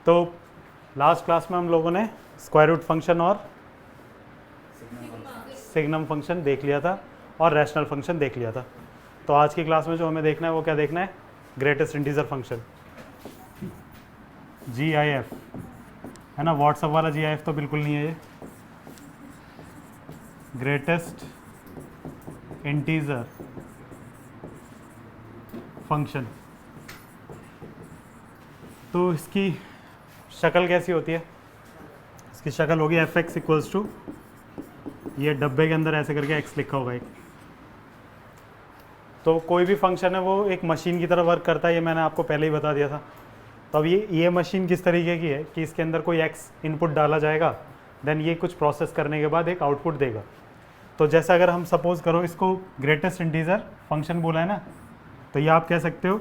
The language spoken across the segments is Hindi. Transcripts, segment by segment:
तो लास्ट क्लास में हम लोगों ने स्क्वायर रूट फंक्शन और सिग्नम फंक्शन देख लिया था और रैशनल फंक्शन देख लिया था। तो आज की क्लास में जो हमें देखना है वो क्या देखना है, ग्रेटेस्ट इंटीजर फंक्शन GIF है ना। व्हाट्सएप वाला GIF तो बिल्कुल नहीं है ये, ग्रेटेस्ट इंटीजर फंक्शन। तो इसकी शक्ल कैसी होती है, इसकी शक्ल होगी fx इक्वल्स टू, ये डब्बे के अंदर ऐसे करके x लिखा होगा एक। तो कोई भी फंक्शन है वो एक मशीन की तरह वर्क करता है, ये मैंने आपको पहले ही बता दिया था। तो अब ये मशीन किस तरीके की है कि इसके अंदर कोई x इनपुट डाला जाएगा, देन ये कुछ प्रोसेस करने के बाद एक आउटपुट देगा। तो जैसा अगर हम सपोज करो इसको ग्रेटेस्ट इंटीजर फंक्शन बोला है ना, तो ये आप कह सकते हो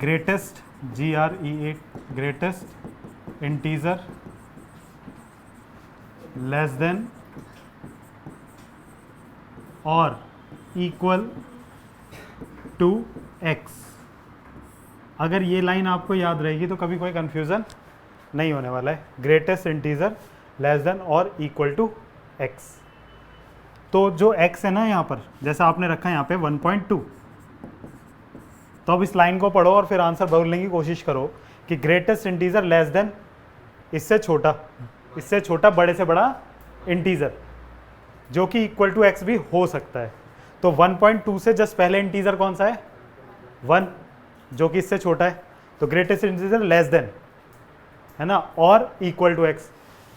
greatest GREAT greatest integer less then और इक्वल टू x। अगर ये लाइन आपको याद रहेगी तो कभी कोई कंफ्यूजन नहीं होने वाला है। ग्रेटेस्ट इंटीजर लेस देन और इक्वल टू x। तो जो x है ना यहाँ पर, जैसा आपने रखा है यहाँ पे 1.2, तो अब इस लाइन को पढ़ो और फिर आंसर बोलने की कोशिश करो कि ग्रेटेस्ट इंटीजर लेस देन इससे छोटा बड़े से बड़ा इंटीजर जो कि इक्वल टू x भी हो सकता है। तो 1.2 से जस्ट पहले इंटीजर कौन सा है, 1, जो कि इससे छोटा है। तो ग्रेटेस्ट इंटीजर लेस देन है ना और इक्वल टू x।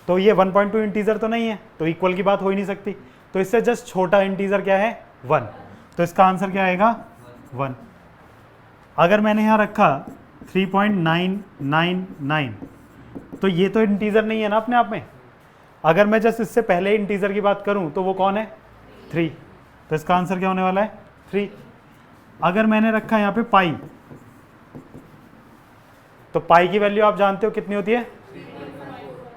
तो ये 1.2 इंटीजर तो नहीं है, तो इक्वल की बात हो ही नहीं सकती। तो इससे जस्ट छोटा इंटीजर क्या है, 1। तो इसका आंसर क्या आएगा, 1। अगर मैंने यहाँ रखा 3.999, तो ये तो इंटीजर नहीं है ना अपने आप में। अगर मैं जस्ट इससे पहले इंटीजर की बात करूं तो वो कौन है, 3। तो इसका आंसर क्या होने वाला है, 3। अगर मैंने रखा यहाँ पे पाई, तो पाई की वैल्यू आप जानते हो कितनी होती है,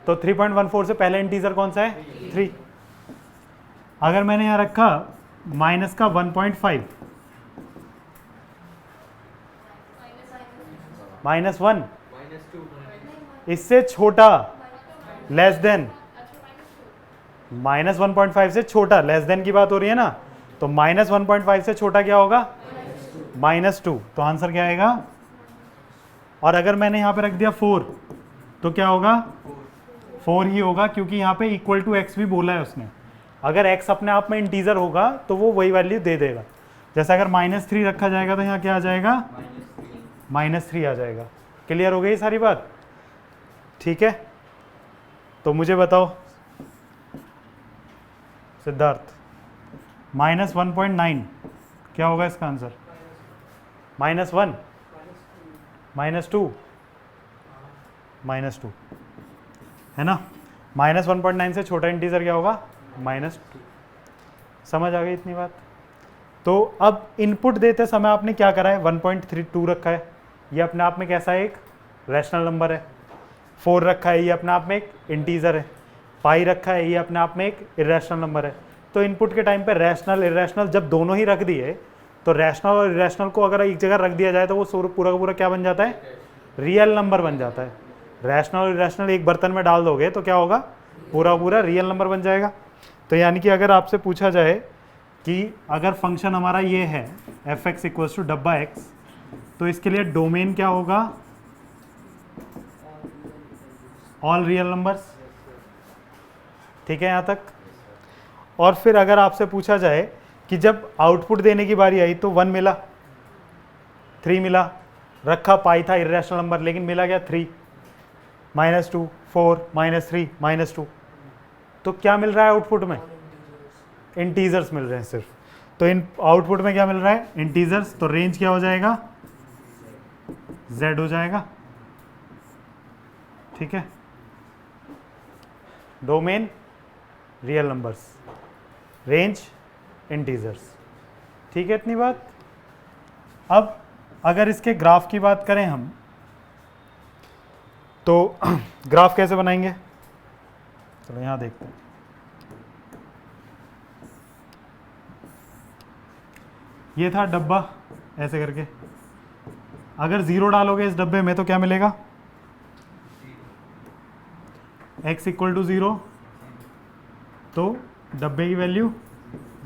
तो 3.14 से पहले इंटीजर कौन सा है, 3। अगर मैंने यहाँ रखा माइनस का 1.5, -1, इससे छोटा लेस देन, -1.5 से छोटा, लेस देन की बात हो रही है ना, तो -1.5 से छोटा क्या होगा, -2। तो आंसर क्या आएगा। और अगर मैंने यहाँ पे रख दिया 4, तो क्या होगा, 4 ही होगा, क्योंकि यहाँ पे इक्वल टू x भी बोला है उसने। अगर x अपने आप में इंटीजर होगा तो वो वही वैल्यू दे देगा। जैसे अगर -3 रखा जाएगा तो यहाँ क्या आ जाएगा, -3 आ जाएगा। क्लियर हो गई सारी बात, ठीक है। तो मुझे बताओ सिद्धार्थ, -1.9 क्या होगा इसका आंसर, -1, -2, -2 है ना। -1.9 से छोटा इंटीजर क्या होगा, -2। समझ आ गई इतनी बात। तो अब इनपुट देते समय आपने क्या करा है, 1.32 रखा है, ये अपने आप में कैसा है, एक रैशनल नंबर है। 4 रखा है, ये अपने आप में एक इंटीजर है। पाई रखा है, ये अपने आप में एक इरेशनल नंबर है। तो इनपुट के टाइम पे रैशनल इरेशनल जब दोनों ही रख दिए, तो रैशनल और इरेशनल को अगर एक जगह रख दिया जाए तो वो पूरा का पूरा क्या बन जाता है, रियल नंबर बन जाता है। रैशनल और इरेशनल एक बर्तन में डाल दोगे तो क्या होगा, पूरा पूरा रियल नंबर बन जाएगा। तो यानी कि अगर आपसे पूछा जाए कि अगर फंक्शन हमारा ये है fx इक्वल्स टू डब्बा x, तो इसके लिए डोमेन क्या होगा, ऑल रियल नंबर्स, ठीक है यहाँ तक। और फिर अगर आपसे पूछा जाए कि जब आउटपुट देने की बारी आई तो 1 मिला, 3 मिला, रखा पाई था इरेशनल नंबर, लेकिन मिला क्या, 3, -2, 4, -3, -2, तो क्या मिल रहा है आउटपुट में, इंटीजर्स मिल रहे हैं सिर्फ। तो इन आउटपुट में क्या मिल रहा है, इंटीजर्स। तो रेंज क्या हो जाएगा, z हो जाएगा, ठीक है। Domain real numbers, range integers, ठीक है इतनी बात। अब अगर इसके ग्राफ की बात करें हम, तो ग्राफ कैसे बनाएंगे, चलो यहाँ देखते हैं। ये था डब्बा ऐसे करके, अगर 0 डालोगे इस डब्बे में तो क्या मिलेगा, x इक्वल टू 0, तो डब्बे की वैल्यू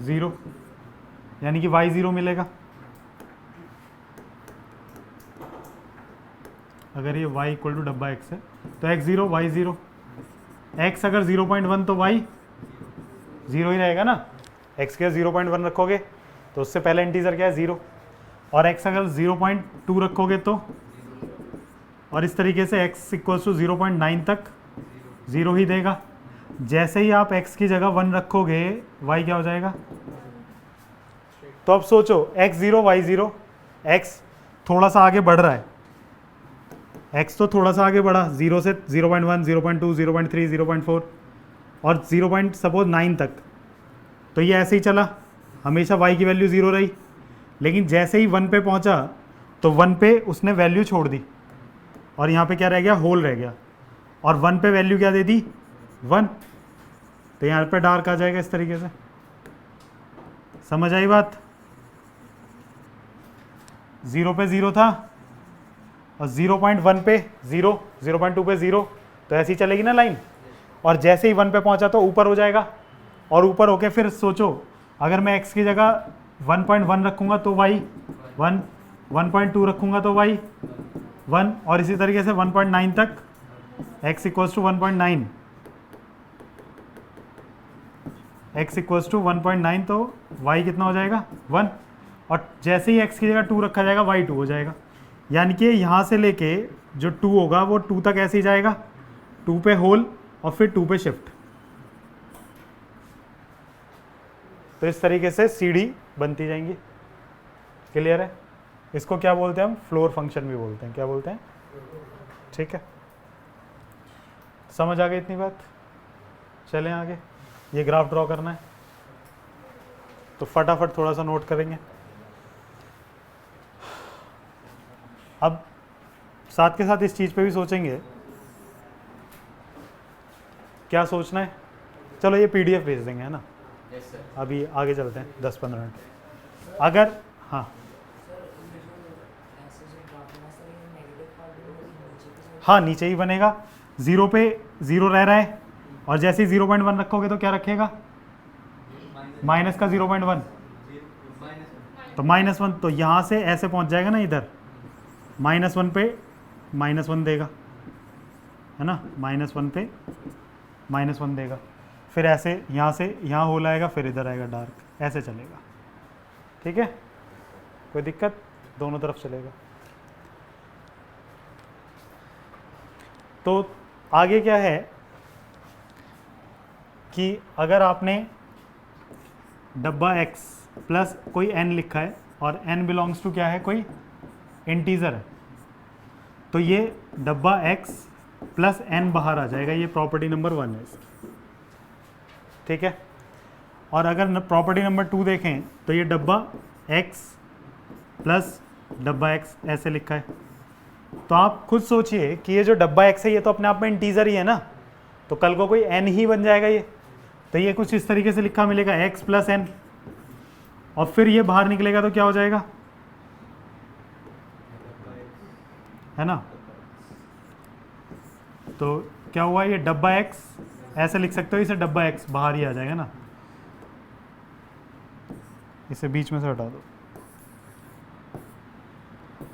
0, यानी कि y 0 मिलेगा। अगर ये y इक्वल टू डब्बा x है तो x 0 y 0, x अगर 0.1 तो y 0 ही रहेगा ना। x के 0.1 रखोगे तो उससे पहले इंटीजर क्या है 0, और x अगर 0.2 रखोगे तो, और इस तरीके से x इक्वल टू 0.9 तक 0 ही देगा। जैसे ही आप x की जगह 1 रखोगे y क्या हो जाएगा। तो अब सोचो x 0 y 0, x थोड़ा सा आगे बढ़ रहा है, x तो थोड़ा सा आगे बढ़ा 0 से 0.1 0.2 0.3 0.4 और 0.9 तक, तो ये ऐसे ही चला, हमेशा y की वैल्यू 0 रही। लेकिन जैसे ही 1 पे पहुंचा तो 1 पे उसने वैल्यू छोड़ दी और यहाँ पे क्या रह गया, होल रह गया, और 1 पे वैल्यू क्या दे दी 1, तो यहाँ पे डार्क आ जाएगा इस तरीके से। समझ आई बात। 0 पे 0 था और 0.1 पे 0, 0.2 पे 0, तो ऐसी चलेगी ना लाइन। और जैसे ही 1 पे पहुंचा तो ऊपर हो जाएगा, और ऊपर होके फिर सोचो अगर मैं x की जगह 1.1 रखूंगा तो y 1, 1.2 रखूंगा तो y 1, और इसी तरीके से 1.9 तक x equals to 1.9, x equals to 1.9, तो y कितना हो जाएगा 1, और जैसे ही x की जगह 2 रखा जाएगा y 2 हो जाएगा। यानी कि यहाँ से लेके जो 2 होगा वो 2 तक ऐसे ही जाएगा, 2 पे होल और फिर 2 पे शिफ्ट। तो इस तरीके से सीढ़ी बनती जाएंगी। क्लियर है। इसको क्या बोलते हैं हम, फ्लोर फंक्शन भी बोलते हैं। क्या बोलते हैं, ठीक है। समझ आ गई इतनी बात। चलें आगे, ये ग्राफ ड्रॉ करना है तो फटाफट थोड़ा सा नोट करेंगे। अब साथ के साथ इस चीज़ पे भी सोचेंगे। क्या सोचना है, चलो ये PDF भेज देंगे, है ना। अभी आगे चलते हैं 10-15 मिनट। अगर हाँ नीचे ही बनेगा, 0 पे 0 रह रहा है, और जैसे ही 0.1 रखोगे तो क्या रखेगा, माइनस का 0.1, तो -1, तो यहाँ से ऐसे पहुँच जाएगा ना इधर, -1 पे -1 देगा, है ना, -1 पे -1 देगा, फिर ऐसे यहाँ से यहाँ होल आएगा, फिर इधर आएगा डार्क, ऐसे चलेगा। ठीक है, कोई दिक्कत, दोनों तरफ चलेगा। तो आगे क्या है कि अगर आपने डब्बा x प्लस कोई n लिखा है और n बिलोंग्स टू क्या है, कोई इंटीजर है, तो ये डब्बा x प्लस n बाहर आ जाएगा। ये प्रॉपर्टी नंबर 1 है इसकी, ठीक है। और अगर प्रॉपर्टी नंबर 2 देखें तो ये डब्बा x प्लस डब्बा x ऐसे लिखा है। तो आप खुद सोचिए कि ये जो डब्बा x है ये तो अपने आप में इंटीजर ही है ना, तो कल को कोई n ही बन जाएगा ये। तो ये कुछ इस तरीके से लिखा मिलेगा x प्लस n, और फिर ये बाहर निकलेगा तो क्या हो जाएगा, है ना। तो क्या हुआ, ये डब्बा x ऐसे लिख सकते हो, इसे डब्बा x बाहर ही आ जाएगा ना, इसे बीच में से हटा दो।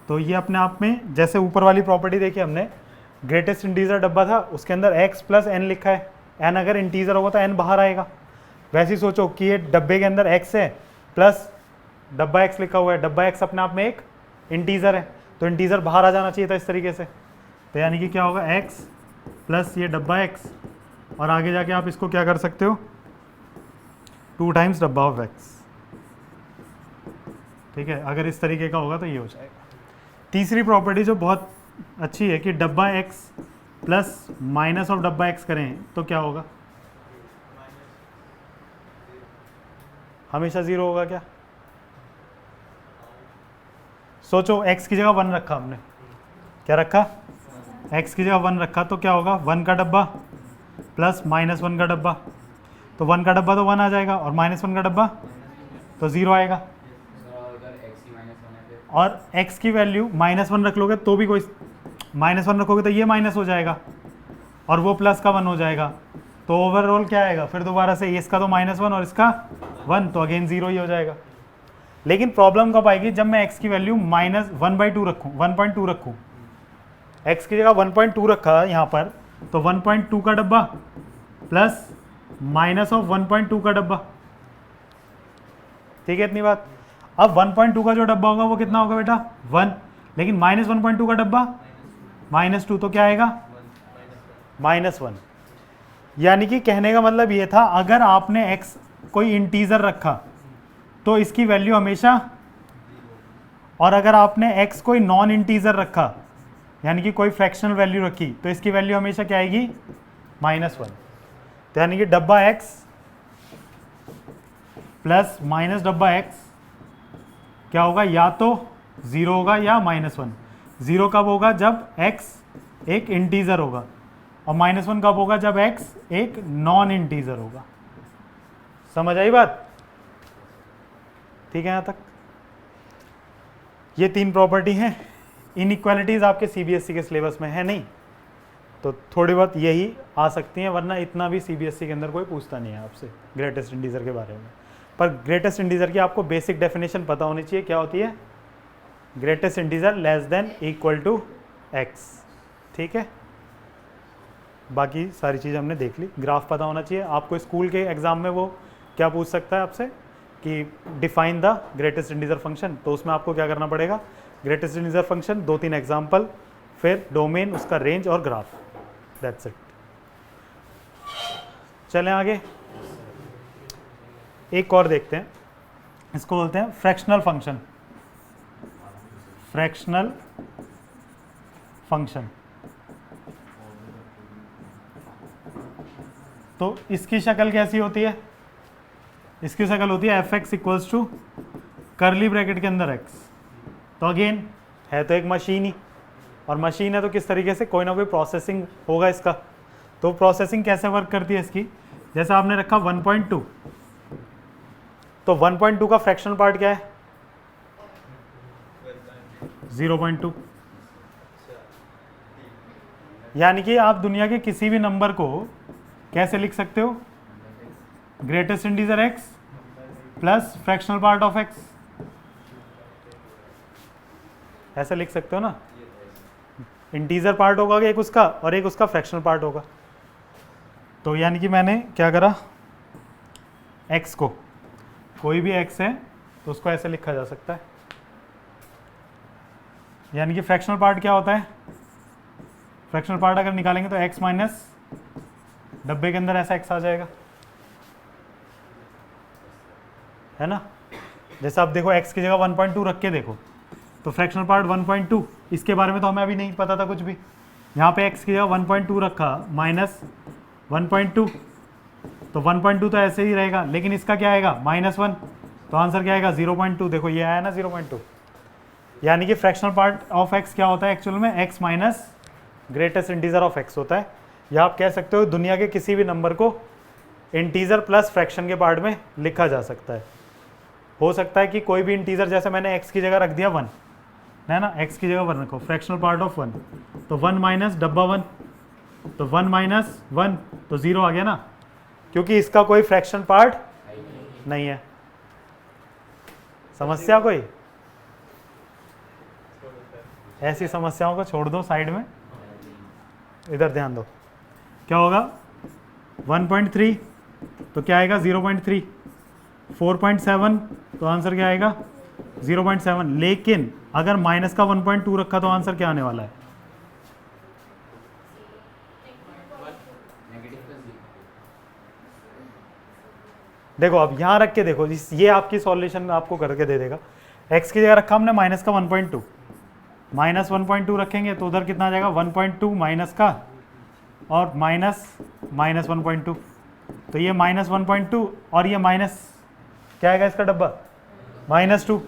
तो ये अपने आप में, जैसे ऊपर वाली प्रॉपर्टी देखी हमने, ग्रेटेस्ट इंटीजर डब्बा था, उसके अंदर x प्लस n लिखा है, n अगर इंटीजर होगा तो n बाहर आएगा। वैसे ही सोचो कि ये डब्बे के अंदर x है प्लस डब्बा x लिखा हुआ है, डब्बा x अपने आप में एक इंटीजर है, तो इंटीजर बाहर आ जाना चाहिए था इस तरीके से। तो यानी कि क्या होगा, x प्लस ये डब्बा x, और आगे जाके आप इसको क्या कर सकते हो, 2 टाइम्स डब्बा ऑफ x, ठीक है। अगर इस तरीके का होगा तो ये हो जाएगा। तीसरी प्रॉपर्टी जो बहुत अच्छी है कि डब्बा x प्लस माइनस ऑफ डब्बा x करें तो क्या होगा, हमेशा 0 होगा। क्या सोचो, x की जगह 1 रखा हमने, क्या रखा, x की जगह 1 रखा, तो क्या होगा, 1 का डब्बा प्लस -1 का डब्बा, तो 1 का डब्बा तो 1 आ जाएगा, और -1 का डब्बा तो 0 आएगा। और x की वैल्यू -1 रख लोगे तो भी कोई, -1 रखोगे तो ये माइनस हो जाएगा, और वो प्लस का 1 हो जाएगा, तो ओवरऑल क्या आएगा फिर दोबारा से, इसका तो -1 और इसका 1, तो अगेन 0 ही हो जाएगा। लेकिन प्रॉब्लम कब आएगी, जब मैं x की वैल्यू -1/2 रखूँ, 1.2 रखूँ, x की जगह 1.2 रखा यहाँ पर, तो 1.2 का डब्बा प्लस -1.2 का डब्बा, ठीक है इतनी बात। अब 1.2 का जो डब्बा होगा वो कितना होगा बेटा 1, लेकिन -1.2 का डब्बा -2, तो क्या आएगा -1। यानी कि कहने का मतलब ये था, अगर आपने x कोई इंटीजर रखा तो इसकी वैल्यू हमेशा, और अगर आपने x कोई नॉन इंटीजर रखा यानी कि कोई फ्रैक्शनल वैल्यू रखी, तो इसकी वैल्यू हमेशा क्या आएगी -1। तो यानी कि डब्बा x प्लस माइनस डब्बा x क्या होगा, या तो 0 होगा या -1। 0 कब होगा, जब x एक इंटीजर होगा, और -1 कब होगा, जब x एक नॉन इंटीजर होगा। समझ आई बात, ठीक है यहाँ तक। ये 3 प्रॉपर्टी हैं। इनइक्वालिटीज़ आपके सीबीएसई के सिलेबस में है नहीं, तो थोड़ी बहुत यही आ सकती हैं, वरना इतना भी सीबीएसई के अंदर कोई पूछता नहीं है आपसे ग्रेटेस्ट इंटीजर के बारे में। पर ग्रेटेस्ट इंटीजर की आपको बेसिक डेफिनेशन पता होनी चाहिए, क्या होती है, greatest integer less than equal to x, ठीक है। बाकी सारी चीज़ हमने देख ली। ग्राफ पता होना चाहिए आपको, स्कूल के एग्जाम में वो क्या पूछ सकता है आपसे कि define the greatest integer function, तो उसमें आपको क्या करना पड़ेगा, ग्रेटेस्ट इंटीजर फंक्शन 2-3 एग्जाम्पल, फिर डोमेन, उसका रेंज और ग्राफ, दैट्स इट। चलें आगे, एक और देखते हैं, इसको बोलते हैं फ्रैक्शनल फंक्शन। फ्रैक्शनल फंक्शन, तो इसकी शक्ल कैसी होती है, इसकी शक्ल होती है f(x) equals to curly bracket के अंदर x। तो अगेन है तो एक मशीन ही, और मशीन है तो किस तरीके से कोई ना कोई प्रोसेसिंग होगा इसका। तो प्रोसेसिंग कैसे वर्क करती है इसकी, जैसे आपने रखा 1.2, तो 1.2 का फ्रैक्शनल पार्ट क्या है 0.2। यानी कि आप दुनिया के किसी भी नंबर को कैसे लिख सकते हो, greatest integer x plus fractional part of x, ऐसे लिख सकते हो ना। इंटीजर पार्ट होगा एक उसका, और एक उसका फ्रैक्शनल पार्ट होगा। तो यानी कि मैंने क्या करा, x को, कोई भी x है तो उसको ऐसे लिखा जा सकता है। यानी कि फ्रैक्शनल पार्ट क्या होता है, फ्रैक्शनल पार्ट अगर निकालेंगे तो x माइनस डब्बे के अंदर ऐसा x आ जाएगा, है ना। जैसे आप देखो x की जगह 1.2 रख के देखो, तो फ्रैक्शनल पार्ट 1.2, इसके बारे में तो हमें अभी नहीं पता था कुछ भी। यहाँ पे x की जगह 1.2 रखा माइनस 1.2, तो 1.2 तो ऐसे ही रहेगा, लेकिन इसका क्या आएगा -1, तो आंसर क्या आएगा 0.2। देखो ये आया ना 0.2। यानी कि फ्रैक्शनल पार्ट ऑफ x क्या होता है एक्चुअल में, x minus greatest integer of x होता है। या आप कह सकते हो दुनिया के किसी भी नंबर को इंटीजर प्लस फ्रैक्शन के पार्ट में लिखा जा सकता है। हो सकता है कि कोई भी इंटीजर, जैसे मैंने x की जगह रख दिया 1, है ना, x की जगह 1 रखो, फ्रैक्शनल पार्ट ऑफ 1, तो 1 माइनस डब्बा 1, तो 1 माइनस 1 तो 0 आ गया ना, क्योंकि इसका कोई फ्रैक्शन पार्ट नहीं है। समस्या कोई, ऐसी समस्याओं को छोड़ दो साइड में, इधर ध्यान दो। क्या होगा 1.3, तो क्या आएगा 0.3, 4.7, तो आंसर क्या आएगा 0.7। लेकिन अगर माइनस का 1.2 रखा तो आंसर क्या आने वाला है, देखो अब यहां रख के देखो, ये आपकी सॉल्यूशन आपको करके दे देगा। x की जगह रखा हमने माइनस का 1.2, माइनस 1.2 रखेंगे तो उधर कितना आ जाएगा 1.2 माइनस का, और माइनस 1.2, तो ये -1.2 और ये माइनस क्या आएगा इसका डब्बा -2,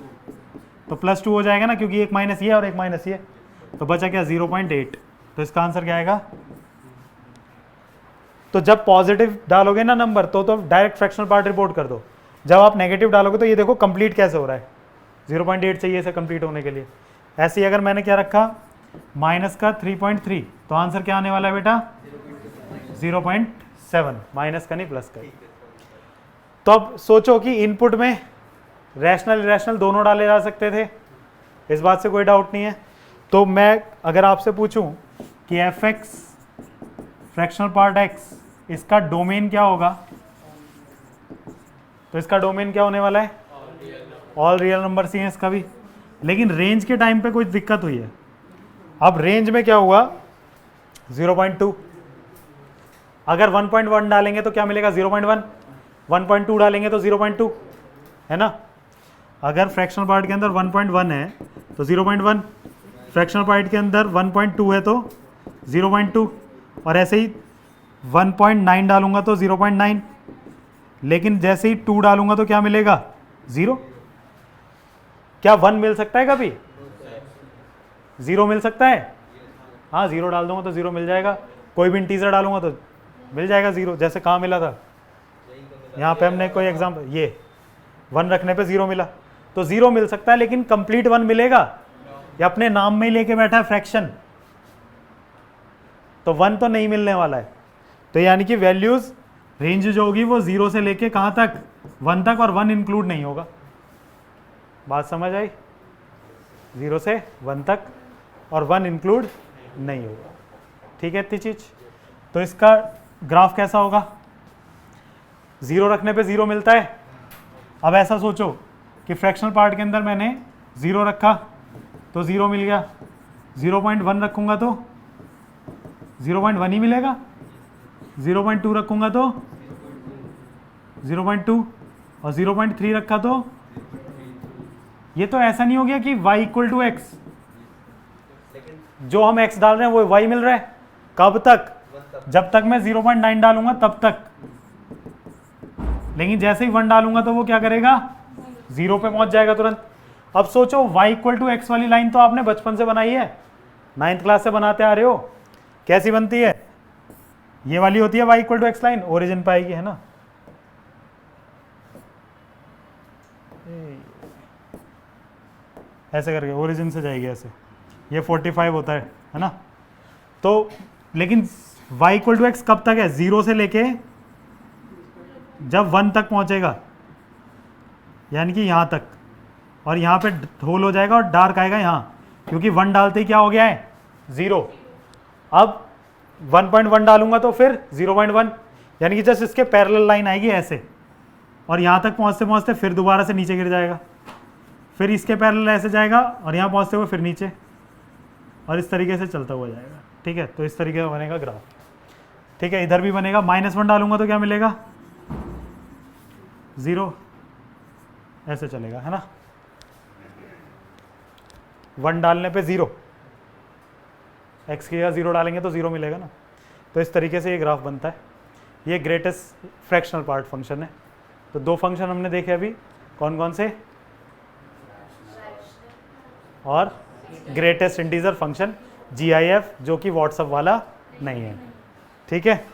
तो +2 हो जाएगा ना, क्योंकि एक माइनस ये और एक माइनस ये, तो बचा क्या 0.8। तो इसका आंसर क्या आएगा, तो जब पॉजिटिव डालोगे ना नंबर तो डायरेक्ट फ्रैक्शनल पार्ट रिपोर्ट कर दो। जब आप नेगेटिव डालोगे तो ये देखो कंप्लीट कैसे हो रहा है, 0.8 चाहिए इसे कंप्लीट होने के लिए। ऐसे ही अगर मैंने क्या रखा माइनस का 3.3, तो आंसर क्या आने वाला है बेटा 0.7, माइनस का नहीं प्लस का। तो अब सोचो कि इनपुट में रैशनल इरेशनल दोनों डाले जा सकते थे, इस बात से कोई डाउट नहीं है। तो मैं अगर आपसे पूछूं कि F x fractional part x, इसका डोमेन क्या होगा, तो इसका डोमेन क्या होने वाला है, ऑल रियल नंबर ही है इसका भी। लेकिन रेंज के टाइम पे कोई दिक्कत हुई है। अब रेंज में क्या हुआ, 0.2। अगर 1.1 डालेंगे तो क्या मिलेगा, 0.1। 1.2 डालेंगे तो 0.2, है ना। अगर फ्रैक्शनल पार्ट के अंदर 1.1 है तो 0.1, फ्रैक्शनल पार्ट के अंदर 1.2 है तो 0.2, और ऐसे ही 1.9 डालूंगा तो 0.9। लेकिन जैसे ही 2 डालूंगा तो क्या मिलेगा, 0। क्या 1 मिल सकता है कभी, 0 मिल सकता है, हाँ 0 डाल दूंगा तो 0 मिल जाएगा। कोई भी इंटीजर डालूंगा तो मिल जाएगा 0, जैसे कहाँ मिला था, यहाँ पे हमने कोई एग्जाम्पल, ये 1 रखने पे 0 मिला, तो 0 मिल सकता है। लेकिन कंप्लीट 1 मिलेगा, या अपने नाम में ही लेके बैठा है फ्रैक्शन, तो 1 तो नहीं मिलने वाला है। तो यानी कि वैल्यूज रेंज जो होगी वो 0 से लेके कहाँ तक, 1 तक, और 1 इंक्लूड नहीं होगा। बात समझ आई, 0 से 1 तक और 1 इंक्लूड नहीं होगा। ठीक है इतनी चीज। तो इसका ग्राफ कैसा होगा, 0 रखने पे 0 मिलता है। अब ऐसा सोचो कि फ्रैक्शनल पार्ट के अंदर मैंने 0 रखा तो 0 मिल गया, 0.1 रखूंगा तो 0.1 ही मिलेगा, 0.2 रखूंगा तो 0.2, और 0.3 रखा तो, ये तो ऐसा नहीं हो गया कि y इक्वल टू एक्स, जो हम x डाल रहे हैं वो y मिल रहा है। कब तक, जब तक मैं 0.9 डालूंगा तब तक। लेकिन जैसे ही 1 डालूंगा तो वो क्या करेगा, 0 पे पहुंच जाएगा तुरंत। अब सोचो y इक्वल टू एक्स वाली लाइन तो आपने बचपन से बनाई है, 9th क्लास से बनाते आ रहे हो। कैसी बनती है, ये वाली होती है y equal to x line, origin पे आएगी, है ना। ऐसे करके ओरिजिन से जाएगी ऐसे, ये 45 होता है ना। तो लेकिन y इक्वल टू एक्स कब तक है, 0 से लेके जब 1 तक पहुंचेगा, यानी कि यहाँ तक, और यहाँ पे होल हो जाएगा और डार्क आएगा यहाँ, क्योंकि 1 डालते ही क्या हो गया है, 0। अब 1.1 डालूंगा तो फिर 0.1, यानी कि जस्ट इसके पैरेलल लाइन आएगी ऐसे, और यहाँ तक पहुँचते पहुँचते फिर दोबारा से नीचे गिर जाएगा, फिर इसके पैरेलल ऐसे जाएगा और यहाँ पहुँचते हुए फिर नीचे, और इस तरीके से चलता हुआ जाएगा। ठीक है, तो इस तरीके का बनेगा ग्राफ। ठीक है, इधर भी बनेगा, -1 डालूंगा तो क्या मिलेगा, 0, ऐसे चलेगा, है ना। 1 डालने पे 0, x की जगह 0 डालेंगे तो 0 मिलेगा ना। तो इस तरीके से ये ग्राफ बनता है। ये ग्रेटेस्ट फ्रैक्शनल पार्ट फंक्शन है। तो 2 फंक्शन हमने देखे अभी, कौन कौन से, और ग्रेटेस्ट इंटीजर फंक्शन GIF, जो कि व्हाट्सएप वाला नहीं है। ठीक है।